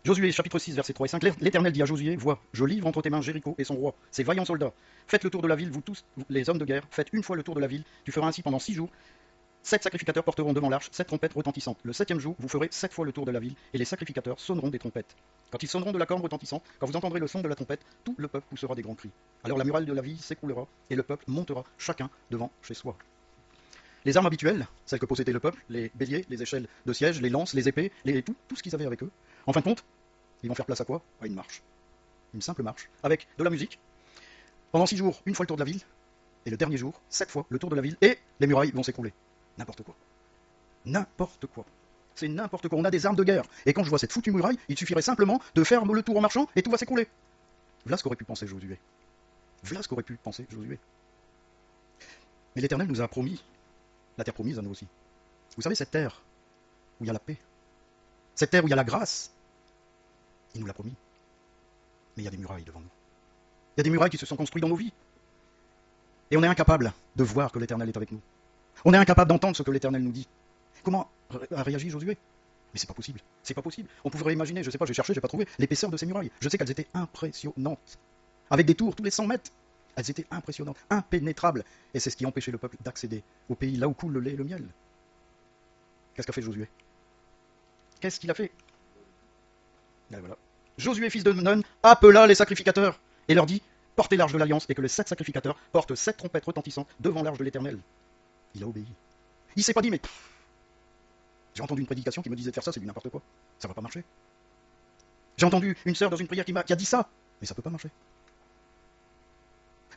Josué, chapitre 6, versets 3 et 5. L'Éternel dit à Josué, vois, je livre entre tes mains Jéricho et son roi, ses vaillants soldats. Faites le tour de la ville, vous tous, les hommes de guerre, faites une fois le tour de la ville. Tu feras ainsi pendant 6 jours. 7 sacrificateurs porteront devant l'arche 7 trompettes retentissantes. Le 7e jour, vous ferez 7 fois le tour de la ville, et les sacrificateurs sonneront des trompettes. Quand ils sonneront de la corne retentissante, quand vous entendrez le son de la trompette, tout le peuple poussera des grands cris. Alors la muraille de la ville s'écroulera, et le peuple montera chacun devant chez soi. Les armes habituelles, celles que possédait le peuple, les béliers, les échelles de siège, les lances, les épées, tout ce qu'ils avaient avec eux, en fin de compte, ils vont faire place à quoi? À une marche. Une simple marche, avec de la musique. Pendant 6 jours, une fois le tour de la ville, et le dernier jour, 7 fois le tour de la ville, et les murailles vont s'écrouler. N'importe quoi. N'importe quoi. C'est n'importe quoi. On a des armes de guerre. Et quand je vois cette foutue muraille, il suffirait simplement de faire le tour en marchant et tout va s'écrouler. Voilà ce qu'aurait pu penser Josué. Voilà ce qu'aurait pu penser Josué. Mais l'Éternel nous a promis la terre promise à nous aussi. Vous savez, cette terre où il y a la paix, cette terre où il y a la grâce, il nous l'a promis. Mais il y a des murailles devant nous. Il y a des murailles qui se sont construites dans nos vies. Et on est incapable de voir que l'Éternel est avec nous. On est incapable d'entendre ce que l'Éternel nous dit. Comment a réagi Josué? Mais c'est pas possible, c'est pas possible. On pourrait imaginer, je sais pas, j'ai cherché, j'ai pas trouvé, l'épaisseur de ces murailles. Je sais qu'elles étaient impressionnantes. Avec des tours tous les 100 mètres. Elles étaient impressionnantes, impénétrables. Et c'est ce qui empêchait le peuple d'accéder au pays là où coule le lait et le miel. Qu'est-ce qu'a fait Josué? Qu'est-ce qu'il a fait? Et voilà. Josué, fils de Nun, appela les sacrificateurs et leur dit, portez l'arche de l'alliance et que les 7 sacrificateurs portent 7 trompettes retentissantes devant l'arche de l'Éternel. Il a obéi. Il s'est pas dit, mais j'ai entendu une prédication qui me disait de faire ça, c'est du n'importe quoi. Ça va pas marcher. J'ai entendu une sœur dans une prière qui a dit ça, mais ça peut pas marcher.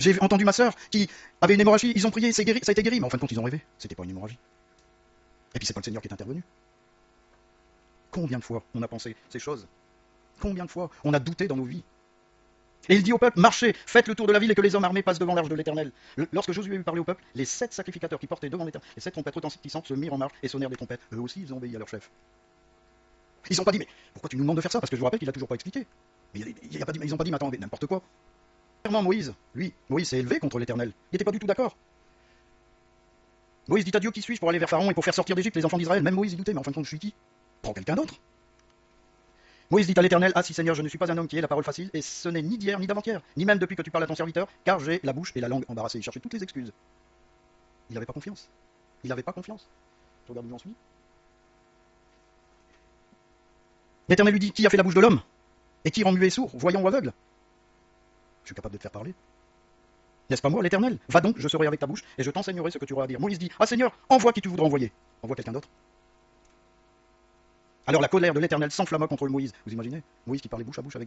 J'ai entendu ma sœur qui avait une hémorragie, ils ont prié, ça a été guéri, mais en fin de compte ils ont rêvé, c'était pas une hémorragie. Et puis c'est pas le Seigneur qui est intervenu. Combien de fois on a pensé ces choses? Combien de fois on a douté dans nos vies? Et il dit au peuple, marchez, faites le tour de la ville et que les hommes armés passent devant l'arche de l'Éternel. Lorsque Josué eut parlé au peuple, les 7 sacrificateurs qui portaient devant l'Éternel, les 7 trompettes retentissantes se mirent en marche et sonnèrent des trompettes. Eux aussi ils ont obéi à leur chef. Ils n'ont pas dit, mais pourquoi tu nous demandes de faire ça? Parce que je vous rappelle qu'il a toujours pas expliqué. Mais ils n'ont pas dit, mais attends, n'importe quoi. Clairement, Moïse, lui, Moïse s'est élevé contre l'Éternel. Il n'était pas du tout d'accord. Moïse dit à Dieu, qui suis-je pour aller vers Pharaon et pour faire sortir d'Égypte les enfants d'Israël? Même Moïse, il doutait, mais en fin de compte, je suis qui? Prends quelqu'un d'autre. Moïse dit à l'Éternel, ah si Seigneur, je ne suis pas un homme qui ait la parole facile, et ce n'est ni d'hier ni d'avant-hier, ni même depuis que tu parles à ton serviteur, car j'ai la bouche et la langue embarrassées. Il cherchait toutes les excuses. Il n'avait pas confiance. Il n'avait pas confiance. Tu regardes où j'en suis? L'Éternel lui dit, qui a fait la bouche de l'homme? Et qui rend muet et sourd, voyant ou aveugle? Je suis capable de te faire parler. N'est-ce pas moi, l'Éternel? Va donc, je serai avec ta bouche, et je t'enseignerai ce que tu auras à dire. Moïse dit, ah Seigneur, envoie qui tu voudras envoyer. Envoie quelqu'un d'autre. Alors la colère de l'Éternel s'enflamma contre Moïse. Vous imaginez? Moïse qui parlait bouche à bouche avec Dieu.